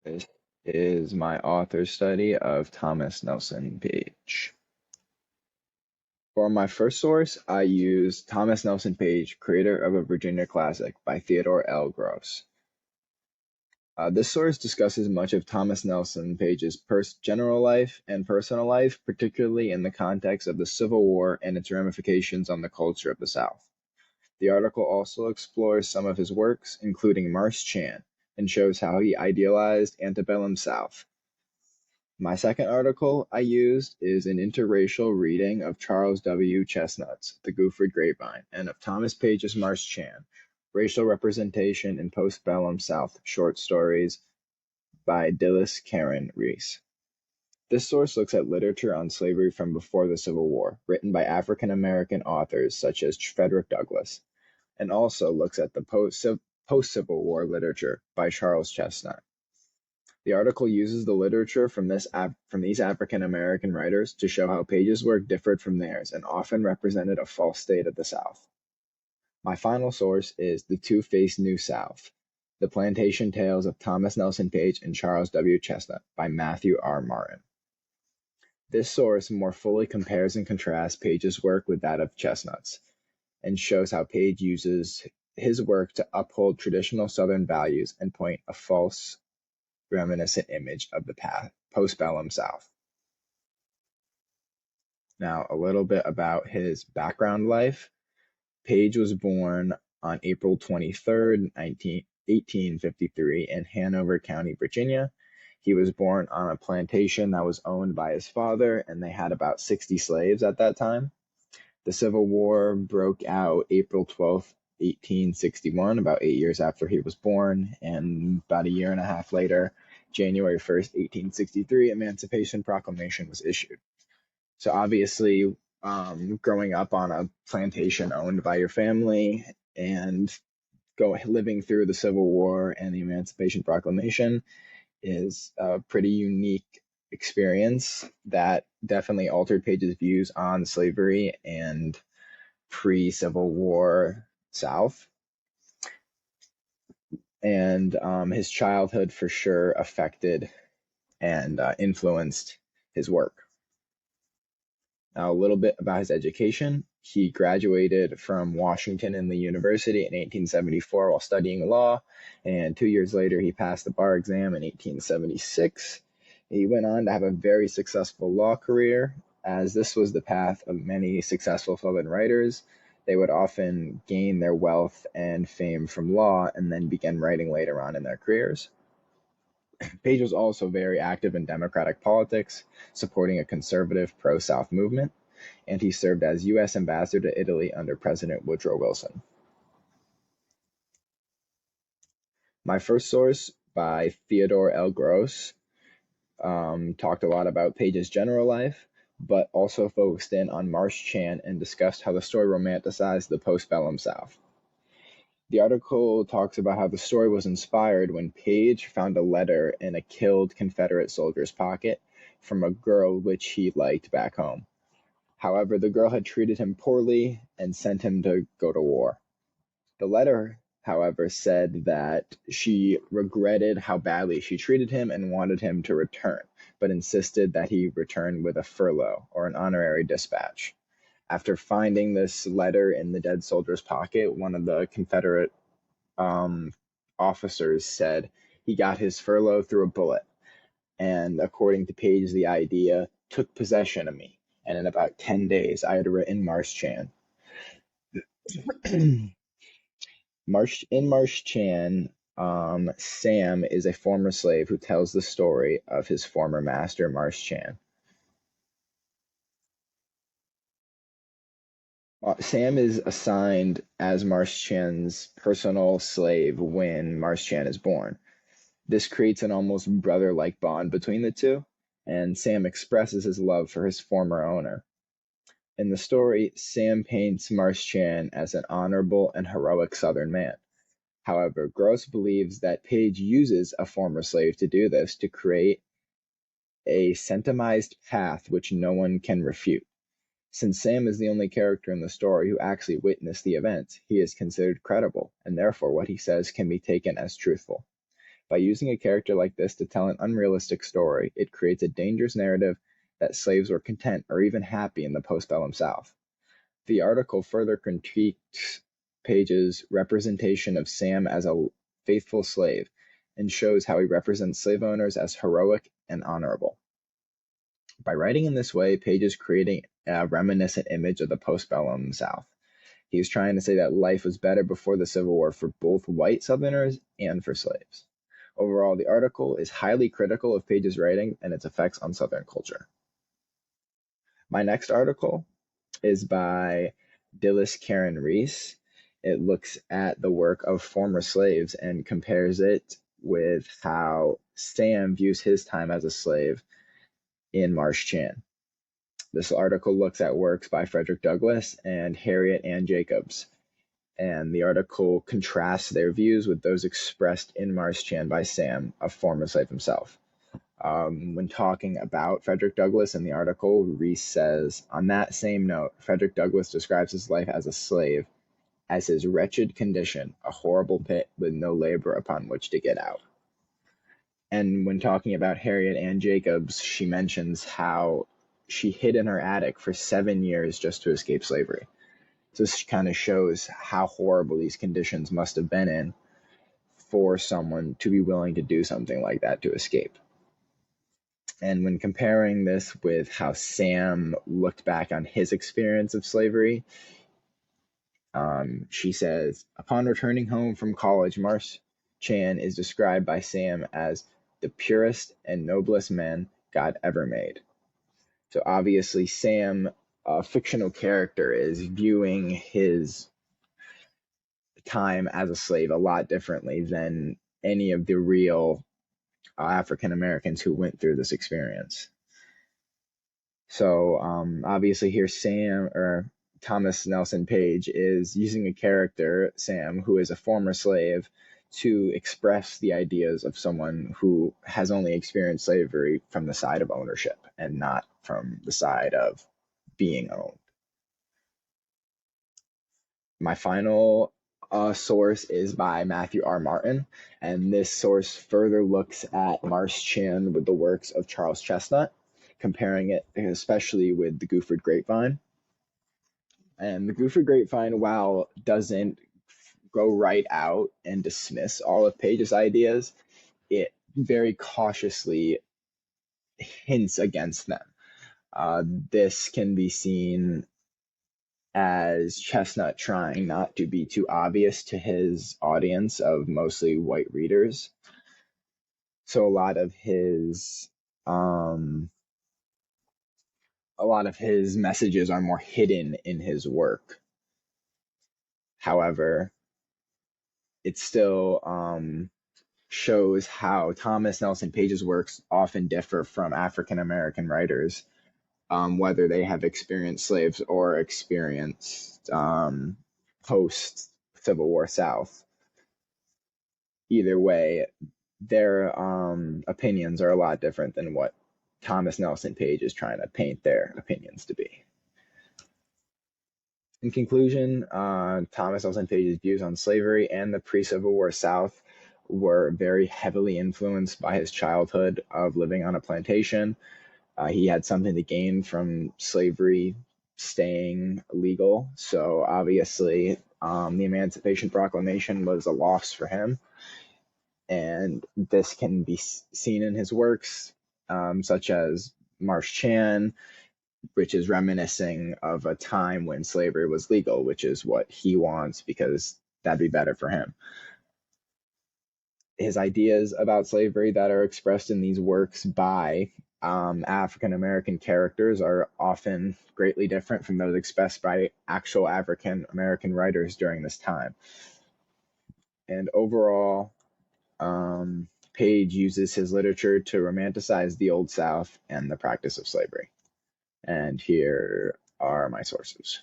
This is my author study of Thomas Nelson Page. For my first source, I used Thomas Nelson Page, Creator of a Virginia Classic by Theodore L. Gross. This source discusses much of Thomas Nelson Page's general life and personal life, particularly in the context of the Civil War and its ramifications on the culture of the South. The article also explores some of his works, including Marsh Chan, and shows how he idealized antebellum South. My second article I used is an interracial reading of Charles W. Chestnut's The Gooford Grapevine and of Thomas Page's Marsh Chan, Racial Representation in Postbellum South Short Stories by Dilys Karen Reese. This source looks at literature on slavery from before the Civil War, written by African American authors such as Frederick Douglass, and also looks at the post-Civil War literature by Charles Chestnut. The article uses the literature from these African American writers to show how Page's work differed from theirs and often represented a false state of the South. My final source is The Two-Faced New South: The Plantation Tales of Thomas Nelson Page and Charles W. Chestnut by Matthew R. Martin. This source more fully compares and contrasts Page's work with that of Chestnut's, and shows how Page uses his work to uphold traditional Southern values and point a false reminiscent image of the postbellum South. Now, a little bit about his background life. Page was born on April 23rd, 1853 in Hanover County, Virginia. He was born on a plantation that was owned by his father, and they had about 60 slaves at that time. The Civil War broke out April 12th, 1861, about 8 years after he was born, and about a year and a half later, January 1st, 1863, Emancipation Proclamation was issued. So obviously, growing up on a plantation owned by your family and living through the Civil War and the Emancipation Proclamation is a pretty unique experience that definitely altered Page's views on slavery and pre-Civil War South. And his childhood for sure affected and influenced his work. Now, a little bit about his education. He graduated from Washington and Lee University in 1874 while studying law, and 2 years later he passed the bar exam in 1876. He went on to have a very successful law career, as this was the path of many successful Southern writers. They would often gain their wealth and fame from law and then begin writing later on in their careers. Page was also very active in Democratic politics, supporting a conservative pro-South movement, and he served as U.S. Ambassador to Italy under President Woodrow Wilson. My first source, by Theodore L. Gross, talked a lot about Page's general life, but also focused in on Marsh Chan and discussed how the story romanticized the postbellum South. The article talks about how the story was inspired when Page found a letter in a killed Confederate soldier's pocket from a girl which he liked back home. However, the girl had treated him poorly and sent him to go to war. The letter, however, said that she regretted how badly she treated him and wanted him to return, but insisted that he return with a furlough or an honorary dispatch. After finding this letter in the dead soldier's pocket, one of the Confederate officers said he got his furlough through a bullet. And according to Page, the idea took possession of me. And in about 10 days, I had written Marsh Chan. In Marsh Chan, Sam is a former slave who tells the story of his former master, Marsh Chan. Sam is assigned as Marsh Chan's personal slave when Marsh Chan is born. This creates an almost brother-like bond between the two, and Sam expresses his love for his former owner. In the story, Sam paints Marsh Chan as an honorable and heroic Southern man. However, Gross believes that Page uses a former slave to do this to create a sentimentalized path which no one can refute. Since Sam is the only character in the story who actually witnessed the events, he is considered credible, and therefore what he says can be taken as truthful. By using a character like this to tell an unrealistic story, it creates a dangerous narrative that slaves were content or even happy in the postbellum South. The article further critiques Page's representation of Sam as a faithful slave and shows how he represents slave owners as heroic and honorable. By writing in this way, Page is creating a reminiscent image of the postbellum South. He is trying to say that life was better before the Civil War for both white Southerners and for slaves. Overall, the article is highly critical of Page's writing and its effects on Southern culture. My next article is by Dilys Karen Reese. It looks at the work of former slaves and compares it with how Sam views his time as a slave in Marsh Chan. This article looks at works by Frederick Douglass and Harriet Ann Jacobs, and the article contrasts their views with those expressed in Marsh Chan by Sam, a former slave himself. When talking about Frederick Douglass in the article, Reese says, on that same note, Frederick Douglass describes his life as a slave as his wretched condition, a horrible pit with no labor upon which to get out. And when talking about Harriet Ann Jacobs, she mentions how she hid in her attic for 7 years just to escape slavery. So this kind of shows how horrible these conditions must have been in for someone to be willing to do something like that to escape. And when comparing this with how Sam looked back on his experience of slavery, she says, upon returning home from college, Marsh Chan is described by Sam as the purest and noblest man God ever made. So obviously Sam, a fictional character, is viewing his time as a slave a lot differently than any of the real African Americans who went through this experience. So obviously here Sam, or Thomas Nelson Page, is using a character, Sam, who is a former slave, to express the ideas of someone who has only experienced slavery from the side of ownership and not from the side of being owned. My final source is by Matthew R. Martin, and this source further looks at Marsh Chan with the works of Charles Chesnutt, comparing it especially with the Guford Grapevine. And the Guford Grapevine, while doesn't go right out and dismiss all of Page's ideas, it very cautiously hints against them. This can be seen as Chestnut trying not to be too obvious to his audience of mostly white readers. So a lot of his messages are more hidden in his work. However, it still shows how Thomas Nelson Page's works often differ from African American writers, whether they have experienced slaves or experienced post Civil War South. Either way, their opinions are a lot different than what Thomas Nelson Page is trying to paint their opinions to be. In conclusion, Thomas Nelson Page's views on slavery and the pre-Civil War South were very heavily influenced by his childhood of living on a plantation. He had something to gain from slavery staying legal, so obviously the Emancipation Proclamation was a loss for him. And this can be seen in his works, such as Marsh Chan, which is reminiscing of a time when slavery was legal, which is what he wants because that'd be better for him. His ideas about slavery that are expressed in these works by African American characters are often greatly different from those expressed by actual African American writers during this time. And overall, Page uses his literature to romanticize the Old South and the practice of slavery. And here are my sources.